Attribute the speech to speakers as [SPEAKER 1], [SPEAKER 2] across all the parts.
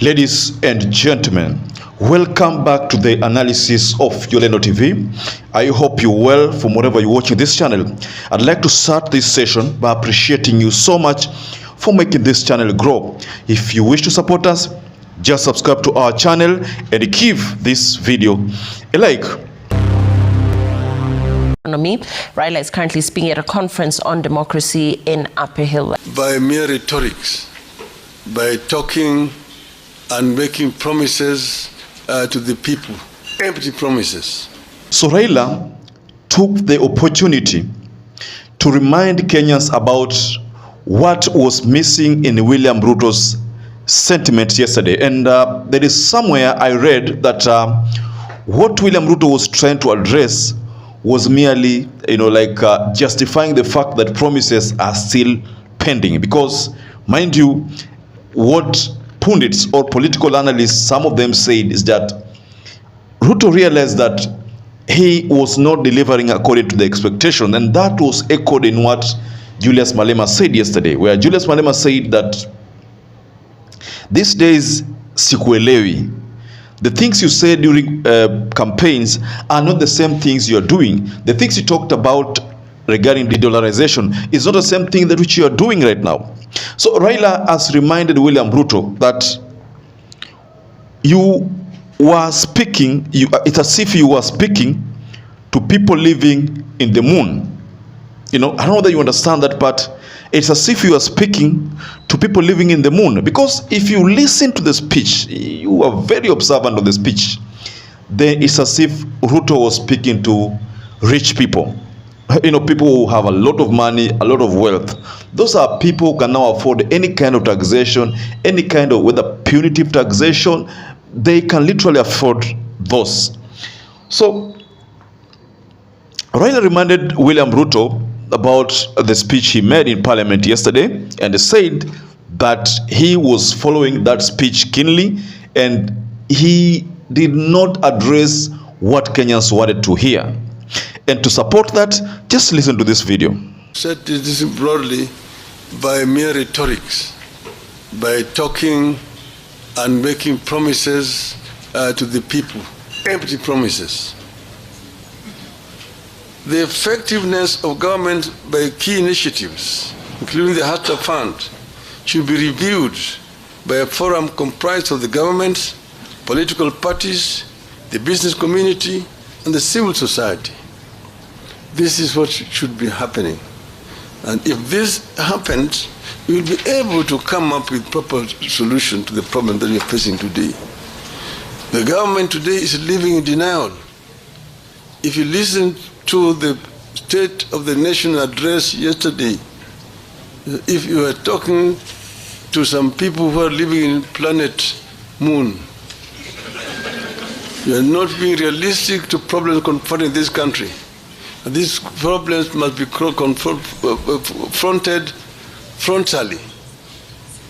[SPEAKER 1] Ladies and gentlemen, welcome back to the analysis of YOLENO TV. I hope you're well from wherever you're watching this channel. I'd like to start this session by appreciating you so much for making this channel grow. If you wish to support us, just subscribe to our channel and give this video a like.
[SPEAKER 2] RAILA is currently speaking at a conference on democracy in Upper Hill.
[SPEAKER 3] By mere rhetorics, by talking and making promises to the people, empty promises.
[SPEAKER 1] So RAILA took the opportunity to remind Kenyans about what was missing in William Ruto's sentiment yesterday. And there is somewhere I read that what William Ruto was trying to address was merely, justifying the fact that promises are still pending. Because, mind you, what pundits or political analysts, some of them said, is that Ruto realized that he was not delivering according to the expectation, and that was echoed in what Julius Malema said yesterday, where Julius Malema said that these days sikuelewi. The things you said during campaigns are not the same things you're doing. The things you talked about regarding de-dollarization is not the same thing that which you are doing right now. So RAILA has reminded William Ruto that you were speaking, it's as if you were speaking to people living in the moon. I don't know whether you understand that part. It's as if you are speaking to people living in the moon. Because if you listen to the speech, you are very observant of the speech, then it's as if Ruto was speaking to rich people. People who have a lot of money, a lot of wealth. Those are people who can now afford any kind of taxation, any kind of, whether punitive taxation, they can literally afford those. So, RAILA reminded William Ruto about the speech he made in Parliament yesterday, and said that he was following that speech keenly, and he did not address what Kenyans wanted to hear. And to support that, just listen to this video.
[SPEAKER 3] Said this broadly, by mere rhetorics, by talking and making promises to the people, empty promises. The effectiveness of government by key initiatives, including the Hata Fund, should be reviewed by a forum comprised of the government, political parties, the business community, and the civil society. This is what should be happening. And if this happens, we will be able to come up with proper solution to the problem that we are facing today. The government today is living in denial. If you listen to the State of the Nation address yesterday, if you are talking to some people who are living in planet Moon, you are not being realistic to problems confronting this country. And these problems must be confronted frontally,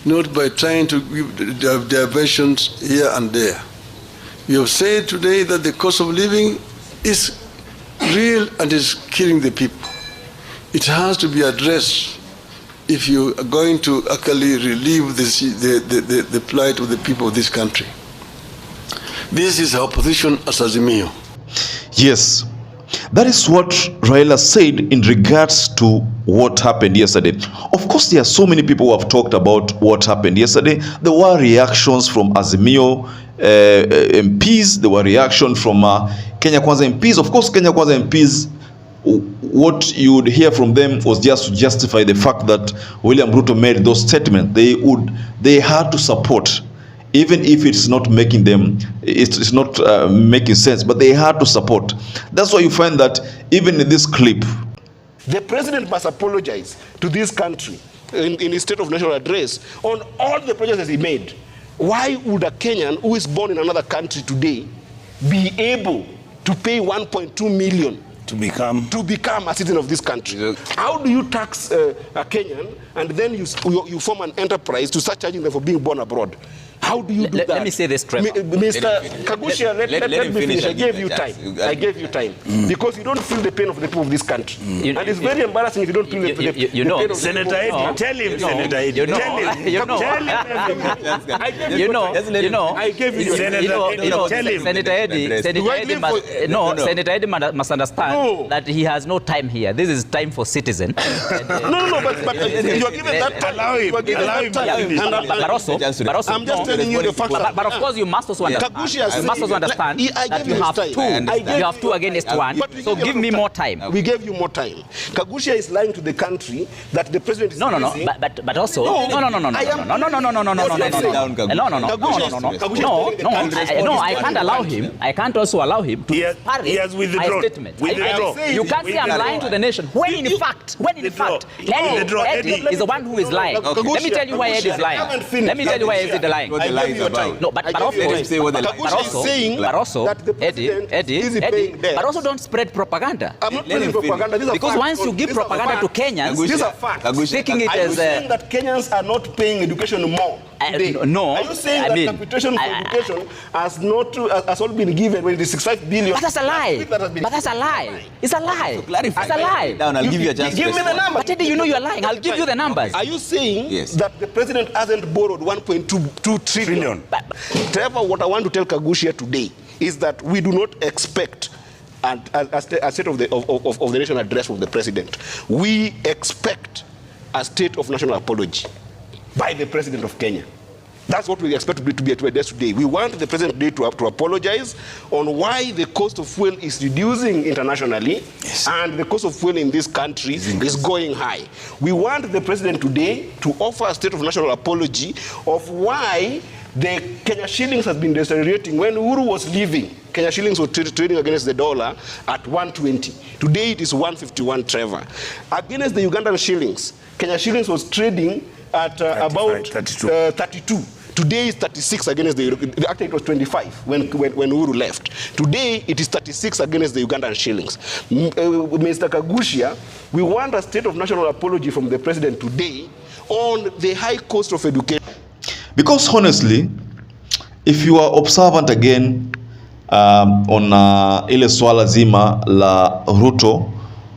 [SPEAKER 3] not by trying to give diversions here and there. We have said today that the cost of living is real and is killing the people. It has to be addressed if you are going to actually relieve the plight of the people of this country. This is our position as Azimio.
[SPEAKER 1] Yes, that is what RAILA said in regards to what happened yesterday. Of course, there are so many people who have talked about what happened yesterday. There were reactions from Azimio MPs, there were reactions from Kenya Kwanza MPs. Of course, Kenya Kwanza MPs, what you would hear from them was just to justify the fact that William Ruto made those statements. They had to support, even if it's not making them, it's not making sense, but they had to support. That's why you find that even in this clip,
[SPEAKER 4] the president must apologize to this country in his State of National Address on all the projects he made. Why would a Kenyan who is born in another country today be able to pay 1.2 million to become a citizen of this country? Yes. How do you tax a Kenyan and then you form an enterprise to start charging them for being born abroad? How do you do that?
[SPEAKER 5] Let me say this, Trevor.
[SPEAKER 4] Mr. Kagusha, let me finish. I gave you time. I gave you time. Because you don't feel the pain of the people of this country. And it's very embarrassing if you don't feel the pain of the people.
[SPEAKER 6] Senator Eddie, tell him, Senator Eddie. Tell him.
[SPEAKER 4] I gave you
[SPEAKER 5] Senator Eddie must understand that he has no time here. This is time for citizens.
[SPEAKER 4] But you are given that time. Allow him. I'm just telling you the facts.
[SPEAKER 5] But of course, you must also understand that you have two against one. So give me more time.
[SPEAKER 4] We gave you more time. Kagusha is lying to the country that the president is busy.
[SPEAKER 5] But also no, I can't allow him. I can't also allow him to parry my statement. You can't say I'm lying to the nation when in fact Eddie is the one who is lying. Let me tell you why Eddie is lying. Let me tell you why Eddie is lying. No, but also Eddie, but also don't spread propaganda.
[SPEAKER 4] I'm not spreading propaganda.
[SPEAKER 5] Because once you give propaganda to Kenyans,
[SPEAKER 4] these are facts.
[SPEAKER 5] Taking it
[SPEAKER 4] are you saying that Kenyans are not paying education more today?
[SPEAKER 5] No.
[SPEAKER 4] Are you saying that capitation for education has all been given when it is 65 billion?
[SPEAKER 5] But that's a lie. It's a lie.
[SPEAKER 6] Clarify.
[SPEAKER 5] It's a lie.
[SPEAKER 6] Down, I'll give you a chance.
[SPEAKER 4] Give me the numbers.
[SPEAKER 5] But Eddie, you know you're lying. I'll give you the numbers.
[SPEAKER 4] Are you saying that the president hasn't borrowed 1.2 trillion? Trevor, what I want to tell Kagusha today is that we do not expect a state of the nation address from the president. We expect a state of national apology by the president of Kenya. That's what we expect to be addressed today. We want the president today to apologize on why the cost of fuel is reducing internationally and the cost of fuel in this country is going high. We want the president today to offer a state of national apology of why the Kenya shillings has been deteriorating. When Uhuru was leaving, Kenya shillings were trading against the dollar at 120. Today it is 151, Trevor. Against the Ugandan shillings, Kenya shillings was trading at about 32. Today is 36 against actually it was 25 when Uhuru left. Today it is 36 against the Ugandan shillings. Mr. Kagusha, we want a state of national apology from the president today on the high cost of education.
[SPEAKER 1] Because honestly, if you are observant again on ile swala zima la Ruto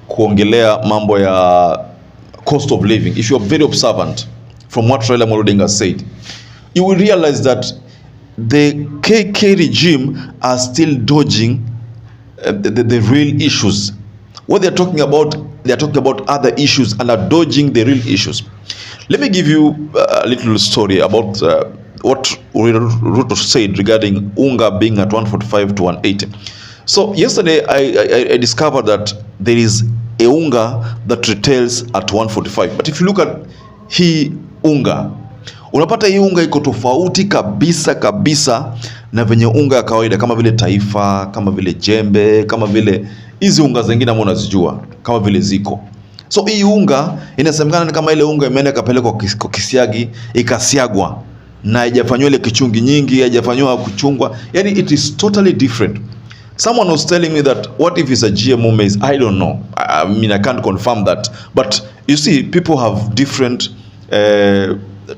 [SPEAKER 1] kuongelea mambo ya cost of living, if you are very observant from what Raila-Amolo Odinga said, you will realize that the KK regime are still dodging the real issues. What they are talking about other issues and are dodging the real issues. Let me give you a little story about what Ruto said regarding unga being at 145 to 180. So yesterday I discovered that there is a unga that retails at 145. But if you look at hii unga, unapata hii unga iko tofauti kabisa na venye unga ya kawaida kama vile Taifa, kama vile Jembe, kama vile hizi unga zingine ambao unazijua kama vile ziko. So hii unga inasemekana kama ile unga imeenda kapelekwa kwa kisiagi ikasiagwa na haijafanywa ile kichungi nyingi, haijafanywa kuchungwa. Yani it is totally different. Someone was telling me that what if it's a GMO maize? I don't know. I mean, I can't confirm that. But you see, people have different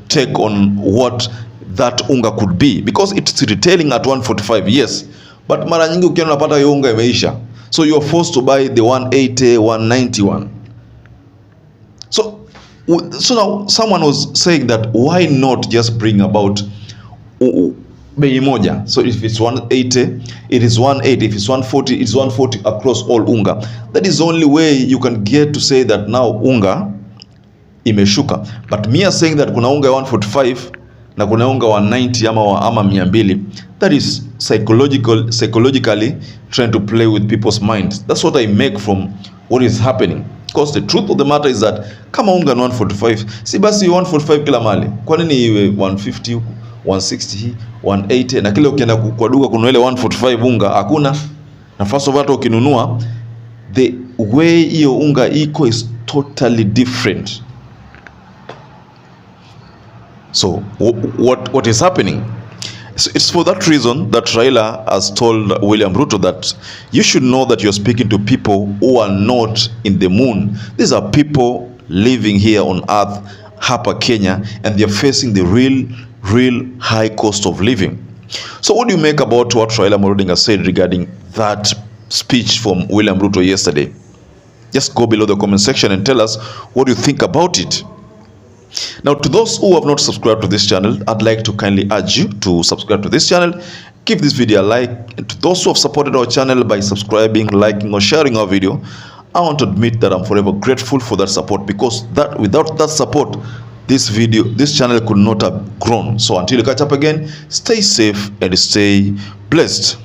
[SPEAKER 1] take on what that unga could be, because it's retailing at 145, yes, but mara nyingi ukiona unapata hiyo unga imeisha, so you are forced to buy the 180 191. So now someone was saying that why not just bring about bei moja? So if it's 180 it is 180, if it's 140 it's 140 across all unga. That is the only way you can get to say that now unga imeshuka. But me saying that kuna unga 145 na kuna unga 190 ama 200, that is psychologically trying to play with people's minds. That's what I make from what is happening. Because the truth of the matter is that kama unga 145, si basi 145 kila mali. Kwa nini iwe 150 huku, 160 180 na kile ukienda kwa duka kuna ile 145 unga hakuna. Na first of all ukinunua, the way hiyo unga iko is totally different. So what is happening? It's for that reason that Raila has told William Ruto that you should know that you're speaking to people who are not in the moon. These are people living here on earth, hapa Kenya, and they're facing the real high cost of living. So what do you make about what Raila Odinga said regarding that speech from William Ruto yesterday? Just go below the comment section and tell us what you think about it. Now, to those who have not subscribed to this channel, I'd like to kindly urge you to subscribe to this channel, give this video a like, and to those who have supported our channel by subscribing, liking, or sharing our video, I want to admit that I'm forever grateful for that support, because without that support, this channel could not have grown. So until we catch up again, stay safe and stay blessed.